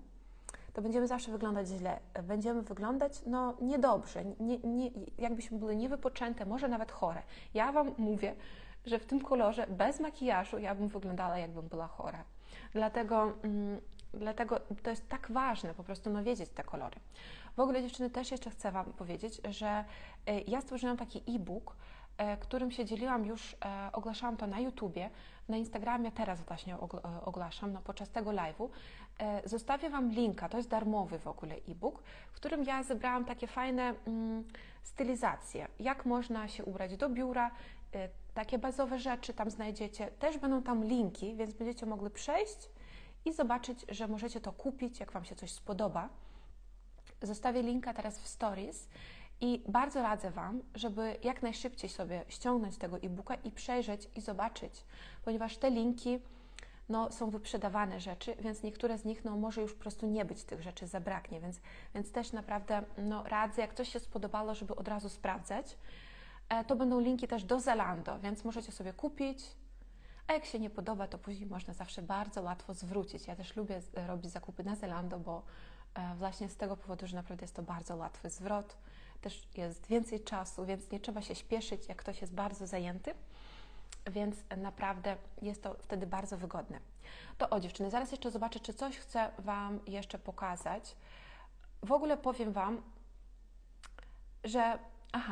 to będziemy zawsze wyglądać źle. Będziemy wyglądać no, niedobrze, jakbyśmy były niewypoczęte, może nawet chore. Ja Wam mówię, że w tym kolorze bez makijażu ja bym wyglądała, jakbym była chora. Dlatego to jest tak ważne po prostu no, wiedzieć te kolory. W ogóle dziewczyny też jeszcze chcę Wam powiedzieć, że ja stworzyłam taki e-book, którym się dzieliłam już, ogłaszałam to na YouTubie, na Instagramie teraz właśnie ogłaszam, no, podczas tego live'u. Zostawię Wam linka, to jest darmowy w ogóle e-book, w którym ja zebrałam takie fajne stylizacje, jak można się ubrać do biura, takie bazowe rzeczy tam znajdziecie. Też będą tam linki, więc będziecie mogli przejść i zobaczyć, że możecie to kupić, jak Wam się coś spodoba. Zostawię linka teraz w Stories i bardzo radzę Wam, żeby jak najszybciej sobie ściągnąć tego e-booka i przejrzeć i zobaczyć, ponieważ te linki no, są wyprzedawane rzeczy, więc niektóre z nich no, może już po prostu nie być tych rzeczy, zabraknie, więc też naprawdę no, radzę, jak coś się spodobało, żeby od razu sprawdzać. To będą linki też do Zalando, więc możecie sobie kupić, a jak się nie podoba, to później można zawsze bardzo łatwo zwrócić. Ja też lubię robić zakupy na Zalando, bo właśnie z tego powodu, że naprawdę jest to bardzo łatwy zwrot, też jest więcej czasu, więc nie trzeba się śpieszyć, jak ktoś jest bardzo zajęty, więc naprawdę jest to wtedy bardzo wygodne. To o dziewczyny, zaraz jeszcze zobaczę, czy coś chcę Wam jeszcze pokazać. W ogóle powiem Wam, że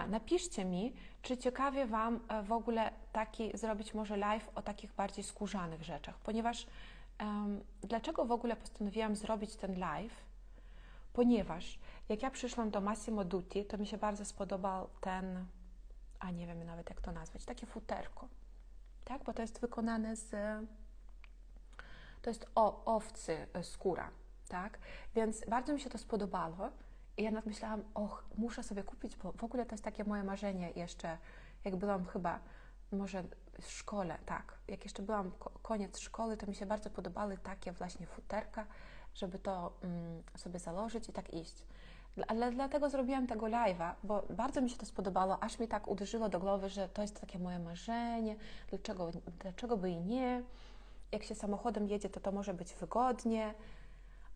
napiszcie mi, czy ciekawie Wam w ogóle taki zrobić może live o takich bardziej skórzanych rzeczach, ponieważ dlaczego w ogóle postanowiłam zrobić ten live? Ponieważ jak ja przyszłam do Massimo Dutti, to mi się bardzo spodobał ten, nie wiem nawet jak to nazwać, takie futerko, tak? Bo to jest wykonane to jest owcy skóra, tak? Więc bardzo mi się to spodobało. I ja nawet myślałam, muszę sobie kupić, bo w ogóle to jest takie moje marzenie jeszcze, jak byłam chyba może w szkole, tak, jak jeszcze byłam koniec szkoły, to mi się bardzo podobały takie właśnie futerka, żeby to sobie założyć i tak iść. Ale dlatego zrobiłam tego live'a, bo bardzo mi się to spodobało, aż mi tak uderzyło do głowy, że to jest takie moje marzenie, dlaczego by i nie, jak się samochodem jedzie, to może być wygodnie.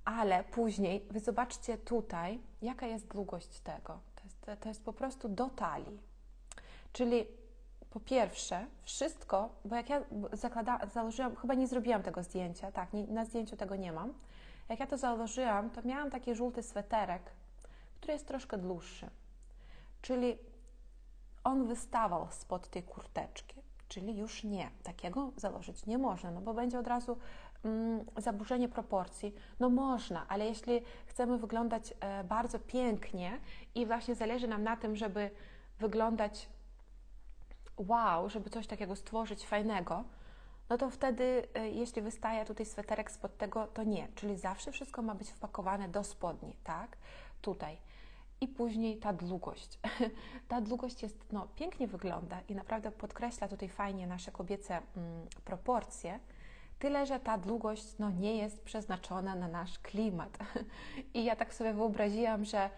Ale później, wy zobaczcie tutaj, jaka jest długość tego. To jest po prostu do talii. Czyli po pierwsze, wszystko, bo jak ja założyłam, chyba nie zrobiłam tego zdjęcia, tak, na zdjęciu tego nie mam. Jak ja to założyłam, to miałam taki żółty sweterek, który jest troszkę dłuższy. Czyli on wystawał spod tej kurteczki. Czyli już nie, takiego założyć nie można, no bo będzie od razu zaburzenie proporcji. No można, ale jeśli chcemy wyglądać bardzo pięknie i właśnie zależy nam na tym, żeby wyglądać wow, żeby coś takiego stworzyć fajnego, no to wtedy, jeśli wystaje tutaj sweterek spod tego, to nie. Czyli zawsze wszystko ma być wpakowane do spodni, tak? Tutaj. i później ta długość. Ta długość jest, no, pięknie wygląda i naprawdę podkreśla tutaj fajnie nasze kobiece proporcje, tyle, że ta długość, no, nie jest przeznaczona na nasz klimat. I ja tak sobie wyobraziłam, że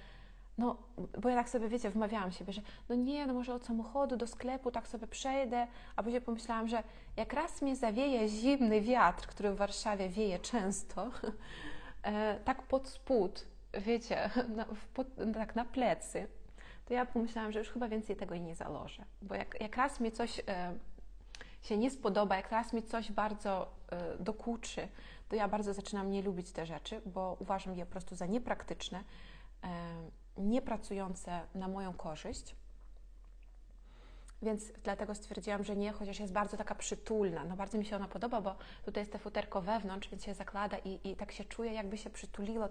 no, bo ja tak sobie, wiecie, wmawiałam siebie, że no nie, no może od samochodu do sklepu tak sobie przejdę, a później pomyślałam, że jak raz mnie zawieje zimny wiatr, który w Warszawie wieje często, tak pod spód, wiecie, tak na plecy, to ja pomyślałam, że już chyba więcej tego i nie założę. Bo jak raz mi coś się nie spodoba, jak raz mi coś bardzo dokuczy, to ja bardzo zaczynam nie lubić te rzeczy, bo uważam je po prostu za niepraktyczne, niepracujące na moją korzyść. Więc dlatego stwierdziłam, że nie, chociaż jest bardzo taka przytulna. No bardzo mi się ona podoba, bo tutaj jest te futerko wewnątrz, więc się zaklada i tak się czuje, jakby się przytuliło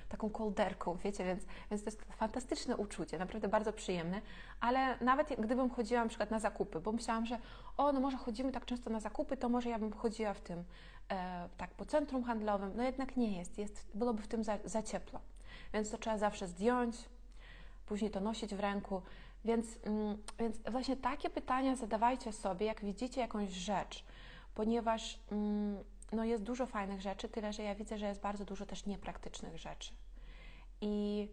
taką kołderką, wiecie, więc to jest fantastyczne uczucie, naprawdę bardzo przyjemne, ale nawet gdybym chodziła na przykład na zakupy, bo myślałam, że no może chodzimy tak często na zakupy, to może ja bym chodziła w tym tak po centrum handlowym, no jednak nie byłoby w tym za ciepło, więc to trzeba zawsze zdjąć, później to nosić w ręku. Więc właśnie takie pytania zadawajcie sobie, jak widzicie jakąś rzecz, ponieważ no jest dużo fajnych rzeczy, tyle że ja widzę, że jest bardzo dużo też niepraktycznych rzeczy. I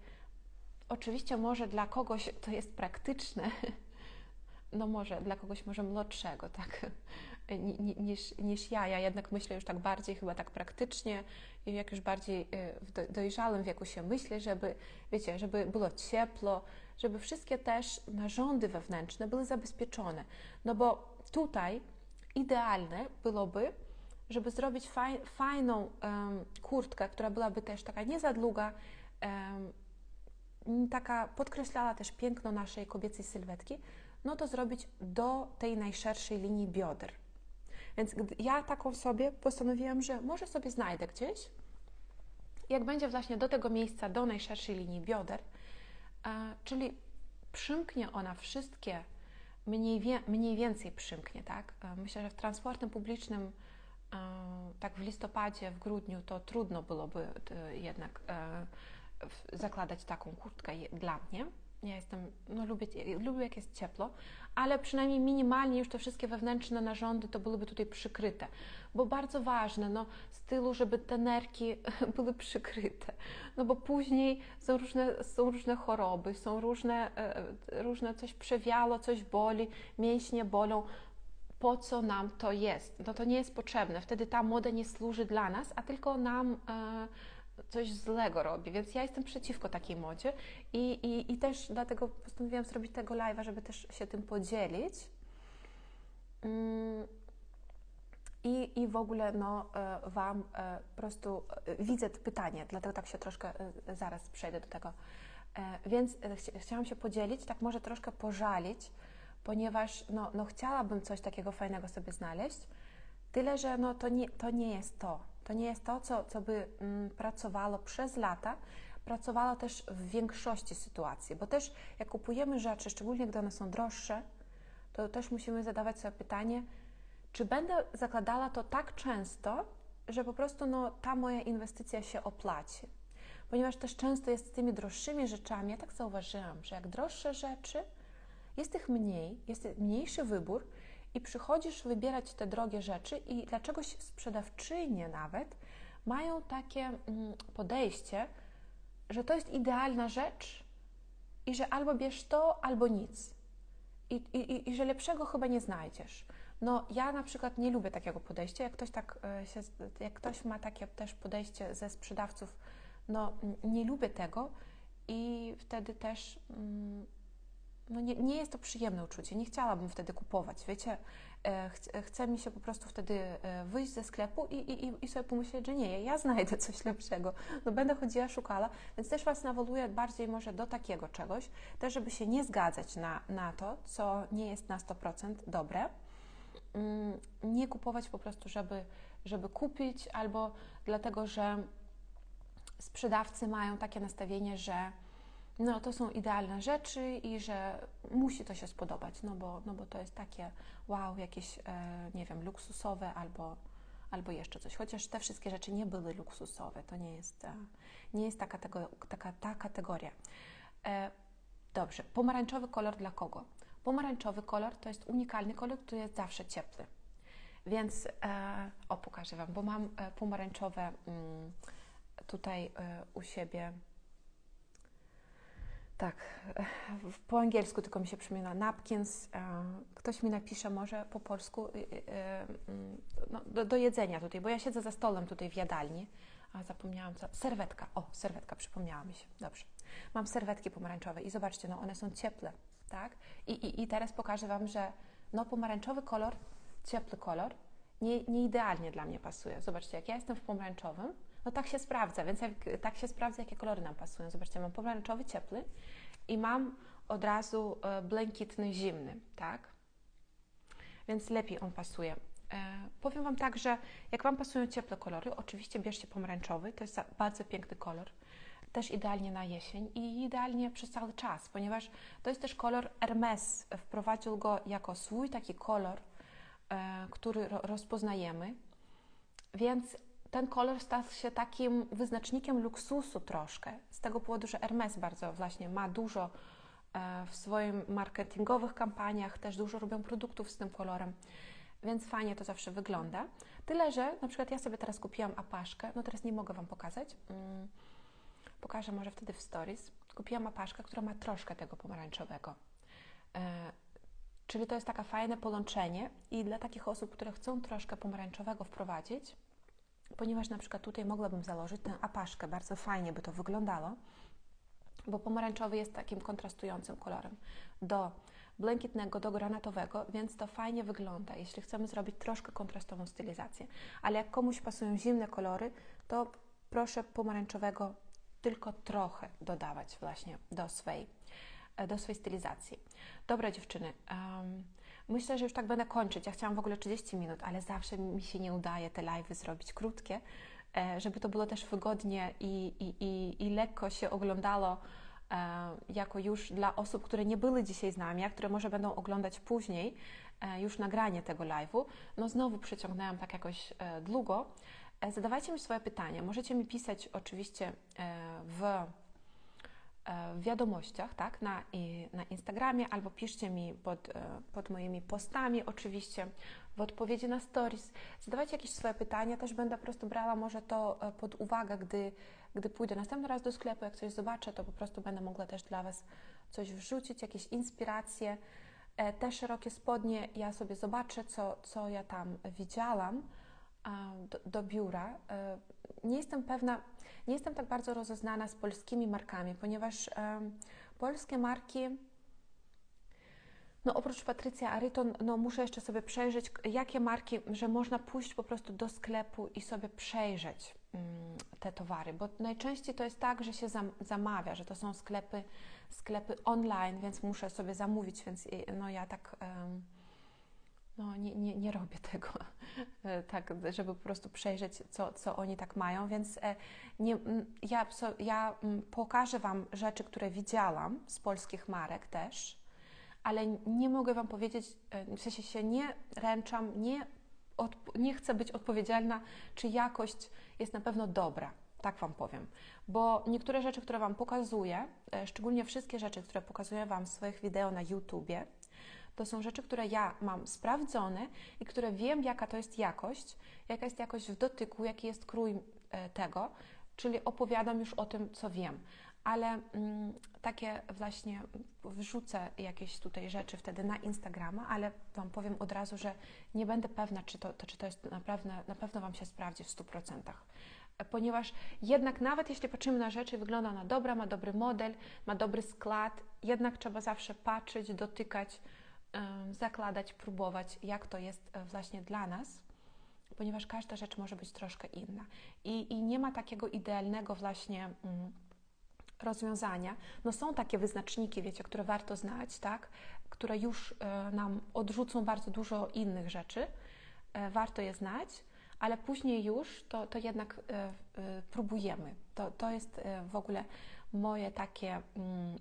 oczywiście może dla kogoś to jest praktyczne, no może dla kogoś może młodszego, tak, niż ja. Ja jednak myślę już tak bardziej chyba tak praktycznie i jak już bardziej w dojrzałym wieku się myślę, żeby, wiecie, żeby było ciepło, żeby wszystkie też narządy wewnętrzne były zabezpieczone. No bo tutaj idealne byłoby, żeby zrobić fajną kurtkę, która byłaby też taka nie za długa, taka podkreślała też piękno naszej kobiecej sylwetki, no to zrobić do tej najszerszej linii bioder. Więc ja taką sobie postanowiłam, że może sobie znajdę gdzieś, jak będzie właśnie do tego miejsca, do najszerszej linii bioder, czyli przymknie ona wszystkie, mniej więcej przymknie, tak? Myślę, że w transportem publicznym tak w listopadzie, w grudniu to trudno byłoby jednak zakładać taką kurtkę dla mnie. Ja lubię jak jest ciepło, ale przynajmniej minimalnie już te wszystkie wewnętrzne narządy to byłyby tutaj przykryte, bo bardzo ważne, no z tyłu, żeby te nerki były przykryte, no bo później są różne choroby, są różne coś przewiało, coś boli, mięśnie bolą. Po co nam to jest? No to nie jest potrzebne, wtedy ta moda nie służy dla nas, a tylko nam coś złego robi, więc ja jestem przeciwko takiej modzie i też dlatego postanowiłam zrobić tego live'a, żeby też się tym podzielić i w ogóle no, Wam po prostu widzę to pytanie, dlatego tak się troszkę zaraz przejdę do tego, więc chciałam się podzielić, tak może troszkę pożalić, ponieważ no chciałabym coś takiego fajnego sobie znaleźć, tyle, że no to nie jest to. To nie jest to, co by pracowało przez lata, pracowało też w większości sytuacji, bo też jak kupujemy rzeczy, szczególnie gdy one są droższe, to też musimy zadawać sobie pytanie, czy będę zakładała to tak często, że po prostu no, ta moja inwestycja się opłaci. Ponieważ też często jest z tymi droższymi rzeczami, ja tak zauważyłam, że jak droższe rzeczy, jest ich mniej, jest mniejszy wybór, i przychodzisz wybierać te drogie rzeczy i dlaczegoś sprzedawczynie nawet mają takie podejście, że to jest idealna rzecz i że albo bierz to, albo nic. I że lepszego chyba nie znajdziesz. No ja na przykład nie lubię takiego podejścia, jak ktoś ma takie też podejście ze sprzedawców, no nie lubię tego i wtedy też no nie jest to przyjemne uczucie, nie chciałabym wtedy kupować, wiecie, chce mi się po prostu wtedy wyjść ze sklepu i sobie pomyśleć, że nie, ja znajdę coś lepszego, no będę chodziła, szukała, więc też Was nawołuję bardziej może do takiego czegoś, też żeby się nie zgadzać na to, co nie jest na 100% dobre, nie kupować po prostu, żeby kupić, albo dlatego, że sprzedawcy mają takie nastawienie, że no to są idealne rzeczy i że musi to się spodobać, no bo to jest takie wow, jakieś, nie wiem, luksusowe albo jeszcze coś. Chociaż te wszystkie rzeczy nie były luksusowe, to nie jest ta kategoria. Dobrze, pomarańczowy kolor dla kogo? Pomarańczowy kolor to jest unikalny kolor, który jest zawsze ciepły. Więc, pokażę Wam, bo mam pomarańczowe tutaj u siebie. Tak, po angielsku tylko mi się przypomina napkins. Ktoś mi napisze może po polsku do jedzenia tutaj, bo ja siedzę za stołem tutaj w jadalni, a zapomniałam co. Serwetka. O, serwetka, przypomniała mi się. Dobrze. Mam serwetki pomarańczowe i zobaczcie, no one są ciepłe, tak? I teraz pokażę Wam, że no pomarańczowy kolor, ciepły kolor, nie idealnie dla mnie pasuje. Zobaczcie, jak ja jestem w pomarańczowym, no tak się sprawdza, więc tak się sprawdza, jakie kolory nam pasują. Zobaczcie, mam pomarańczowy, ciepły i mam od razu błękitny, zimny, tak? Więc lepiej on pasuje. Powiem Wam tak, że jak Wam pasują ciepłe kolory, oczywiście bierzcie pomarańczowy, to jest bardzo piękny kolor, też idealnie na jesień i idealnie przez cały czas, ponieważ to jest też kolor Hermes, wprowadził go jako swój taki kolor, który rozpoznajemy, więc ten kolor stał się takim wyznacznikiem luksusu troszkę, z tego powodu, że Hermes bardzo właśnie ma dużo w swoich marketingowych kampaniach, też dużo robią produktów z tym kolorem, więc fajnie to zawsze wygląda. Tyle, że na przykład ja sobie teraz kupiłam apaszkę, no teraz nie mogę Wam pokazać, pokażę może wtedy w stories. Kupiłam apaszkę, która ma troszkę tego pomarańczowego. Czyli to jest takie fajne połączenie i dla takich osób, które chcą troszkę pomarańczowego wprowadzić, ponieważ na przykład tutaj mogłabym założyć tę apaszkę, bardzo fajnie by to wyglądało, bo pomarańczowy jest takim kontrastującym kolorem do błękitnego, do granatowego, więc to fajnie wygląda, jeśli chcemy zrobić troszkę kontrastową stylizację. Ale jak komuś pasują zimne kolory, to proszę pomarańczowego tylko trochę dodawać właśnie do swej stylizacji. Dobra dziewczyny, myślę, że już tak będę kończyć. Ja chciałam w ogóle 30 minut, ale zawsze mi się nie udaje te live'y zrobić krótkie, żeby to było też wygodnie i lekko się oglądało, jako już dla osób, które nie były dzisiaj z nami, a które może będą oglądać później już nagranie tego live'u. No znowu przyciągnęłam tak jakoś długo. Zadawajcie mi swoje pytania. Możecie mi pisać oczywiście w wiadomościach, tak, na Instagramie, albo piszcie mi pod moimi postami oczywiście, w odpowiedzi na stories. Zadawajcie jakieś swoje pytania, też będę po prostu brała może to pod uwagę, gdy pójdę następny raz do sklepu, jak coś zobaczę, to po prostu będę mogła też dla Was coś wrzucić, jakieś inspiracje. Te szerokie spodnie, ja sobie zobaczę, co ja tam widziałam do biura. Nie jestem pewna, nie jestem tak bardzo rozeznana z polskimi markami, ponieważ polskie marki, no oprócz Patrycja Aryton, no muszę jeszcze sobie przejrzeć, jakie marki, że można pójść po prostu do sklepu i sobie przejrzeć te towary, bo najczęściej to jest tak, że się zamawia, że to są sklepy online, więc muszę sobie zamówić, więc no ja tak no nie robię tego, tak, żeby po prostu przejrzeć, co oni tak mają, więc ja pokażę Wam rzeczy, które widziałam z polskich marek też, ale nie mogę Wam powiedzieć, w sensie się nie ręczam, nie chcę być odpowiedzialna, czy jakość jest na pewno dobra, tak Wam powiem, bo niektóre rzeczy, które Wam pokazuję, szczególnie wszystkie rzeczy, które pokazuję Wam w swoich wideo na YouTubie, to są rzeczy, które ja mam sprawdzone i które wiem, jaka to jest jakość, jaka jest jakość w dotyku, jaki jest krój tego, czyli opowiadam już o tym, co wiem. Ale takie właśnie wrzucę jakieś tutaj rzeczy wtedy na Instagrama, ale Wam powiem od razu, że nie będę pewna, czy to jest na pewno Wam się sprawdzi w 100%. Ponieważ jednak nawet jeśli patrzymy na rzeczy, wygląda ona dobra, ma dobry model, ma dobry skład, jednak trzeba zawsze patrzeć, dotykać, zakładać, próbować, jak to jest właśnie dla nas, ponieważ każda rzecz może być troszkę inna. I nie ma takiego idealnego właśnie rozwiązania. No są takie wyznaczniki, wiecie, które warto znać, tak, które już nam odrzucą bardzo dużo innych rzeczy. Warto je znać, ale później już to jednak próbujemy. To jest w ogóle moje takie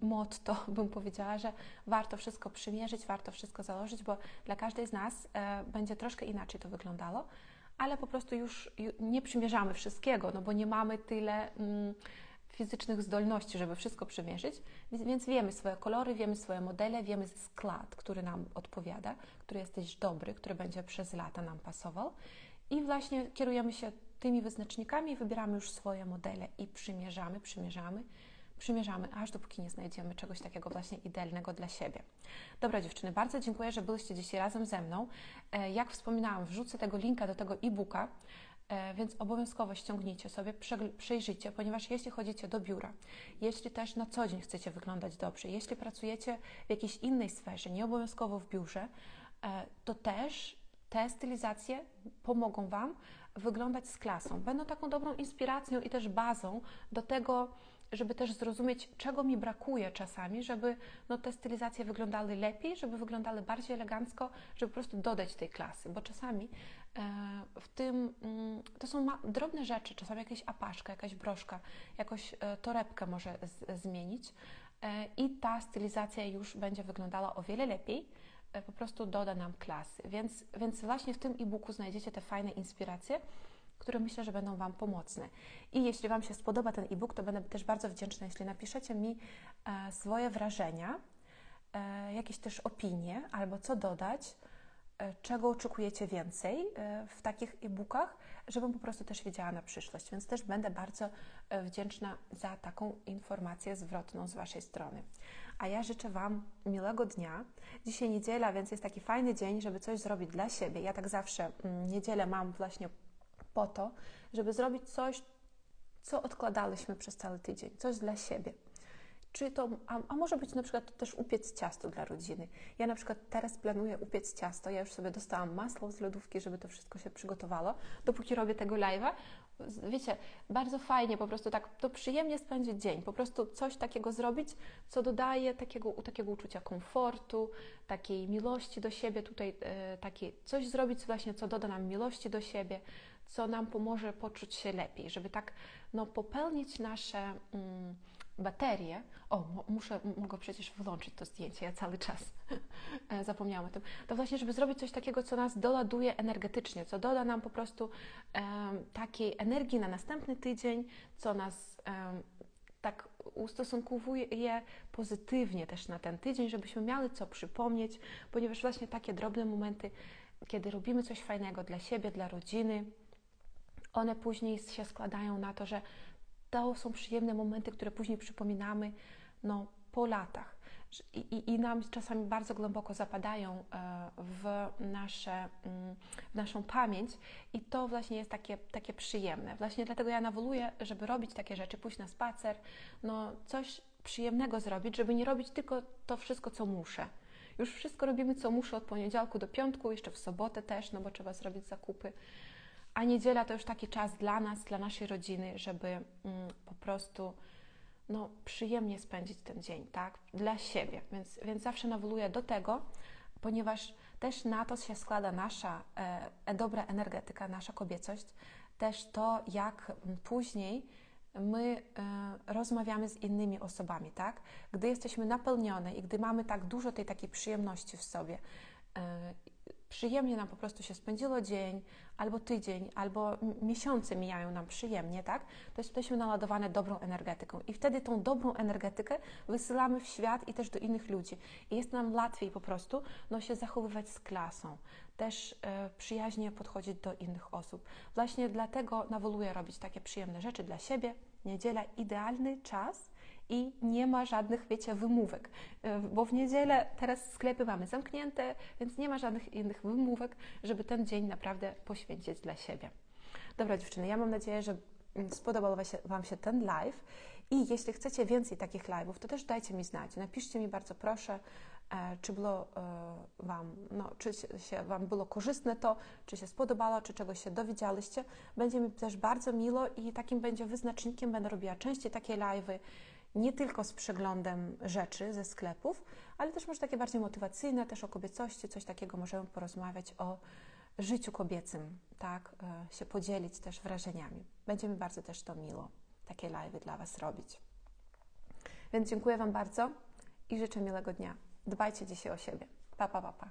motto, bym powiedziała, że warto wszystko przymierzyć, warto wszystko założyć, bo dla każdej z nas będzie troszkę inaczej to wyglądało, ale po prostu już nie przymierzamy wszystkiego, no bo nie mamy tyle fizycznych zdolności, żeby wszystko przemierzyć, więc wiemy swoje kolory, wiemy swoje modele, wiemy skład, który nam odpowiada, który jest też dobry, który będzie przez lata nam pasował i właśnie kierujemy się tymi wyznacznikami i wybieramy już swoje modele i przymierzamy, aż dopóki nie znajdziemy czegoś takiego właśnie idealnego dla siebie. Dobra dziewczyny, bardzo dziękuję, że byliście dzisiaj razem ze mną. Jak wspominałam, wrzucę tego linka do tego e-booka, więc obowiązkowo ściągnijcie sobie, przejrzyjcie, ponieważ jeśli chodzicie do biura, jeśli też na co dzień chcecie wyglądać dobrze, jeśli pracujecie w jakiejś innej sferze, nie obowiązkowo w biurze, to też te stylizacje pomogą Wam wyglądać z klasą. Będą taką dobrą inspiracją i też bazą do tego, żeby też zrozumieć, czego mi brakuje czasami, żeby te stylizacje wyglądały lepiej, żeby wyglądały bardziej elegancko, żeby po prostu dodać tej klasy, bo czasami w tym to są drobne rzeczy, czasami jakaś apaszka, jakaś broszka, jakąś torebkę może zmienić i ta stylizacja już będzie wyglądała o wiele lepiej, po prostu doda nam klasy, więc właśnie w tym e-booku znajdziecie te fajne inspiracje, które myślę, że będą Wam pomocne. I jeśli Wam się spodoba ten e-book, to będę też bardzo wdzięczna, jeśli napiszecie mi swoje wrażenia, jakieś też opinie, albo co dodać, czego oczekujecie więcej w takich e-bookach, żebym po prostu też wiedziała na przyszłość. Więc też będę bardzo wdzięczna za taką informację zwrotną z Waszej strony. A ja życzę Wam miłego dnia. Dzisiaj niedziela, więc jest taki fajny dzień, żeby coś zrobić dla siebie. Ja tak zawsze niedzielę mam właśnie po to, żeby zrobić coś, co odkładaliśmy przez cały tydzień, coś dla siebie. Czy to, a może być na przykład też upiec ciasto dla rodziny. Ja na przykład teraz planuję upiec ciasto, ja już sobie dostałam masło z lodówki, żeby to wszystko się przygotowało, dopóki robię tego live'a. Wiecie, bardzo fajnie po prostu tak, to przyjemnie spędzić dzień, po prostu coś takiego zrobić, co dodaje takiego uczucia komfortu, takiej miłości do siebie, tutaj coś zrobić właśnie, co doda nam miłości do siebie, co nam pomoże poczuć się lepiej, żeby tak popełnić nasze baterie. Mogę przecież wyłączyć to zdjęcie, ja cały czas zapomniałam o tym. To właśnie, żeby zrobić coś takiego, co nas doładuje energetycznie, co doda nam po prostu takiej energii na następny tydzień, co nas tak ustosunkowuje pozytywnie też na ten tydzień, żebyśmy miały co przypomnieć, ponieważ właśnie takie drobne momenty, kiedy robimy coś fajnego dla siebie, dla rodziny, one później się składają na to, że to są przyjemne momenty, które później przypominamy po latach. I nam czasami bardzo głęboko zapadają w naszą pamięć i to właśnie jest takie przyjemne. Właśnie dlatego ja nawołuję, żeby robić takie rzeczy, pójść na spacer, coś przyjemnego zrobić, żeby nie robić tylko to wszystko, co muszę. Już wszystko robimy, co muszę od poniedziałku do piątku, jeszcze w sobotę też, bo trzeba zrobić zakupy. A niedziela to już taki czas dla nas, dla naszej rodziny, żeby po prostu przyjemnie spędzić ten dzień, tak? Dla siebie. Więc zawsze nawołuję do tego, ponieważ też na to się składa nasza dobra energetyka, nasza kobiecość, też to, jak później my rozmawiamy z innymi osobami, tak? Gdy jesteśmy napełnione i gdy mamy tak dużo tej takiej przyjemności w sobie, przyjemnie nam po prostu się spędziło dzień, albo tydzień, albo miesiące mijają nam przyjemnie, tak? To jesteśmy naładowane dobrą energetyką i wtedy tą dobrą energetykę wysyłamy w świat i też do innych ludzi. I jest nam łatwiej po prostu się zachowywać z klasą, też przyjaźnie podchodzić do innych osób. Właśnie dlatego nawołuję robić takie przyjemne rzeczy dla siebie. Niedziela idealny czas i nie ma żadnych, wiecie, wymówek, bo w niedzielę teraz sklepy mamy zamknięte, więc nie ma żadnych innych wymówek, żeby ten dzień naprawdę poświęcić dla siebie. Dobra dziewczyny, ja mam nadzieję, że spodobał Wam się ten live i jeśli chcecie więcej takich live'ów, to też dajcie mi znać. Napiszcie mi bardzo proszę, czy było Wam było korzystne to, czy się spodobało, czy czegoś się dowiedzieliście. Będzie mi też bardzo miło i takim będzie wyznacznikiem, będę robiła częściej takie live'y, nie tylko z przeglądem rzeczy ze sklepów, ale też może takie bardziej motywacyjne, też o kobiecości, coś takiego możemy porozmawiać o życiu kobiecym, tak, się podzielić też wrażeniami. Będzie mi bardzo też to miło, takie live'y dla Was robić. Więc dziękuję Wam bardzo i życzę miłego dnia. Dbajcie dzisiaj o siebie. Pa, pa, pa, pa.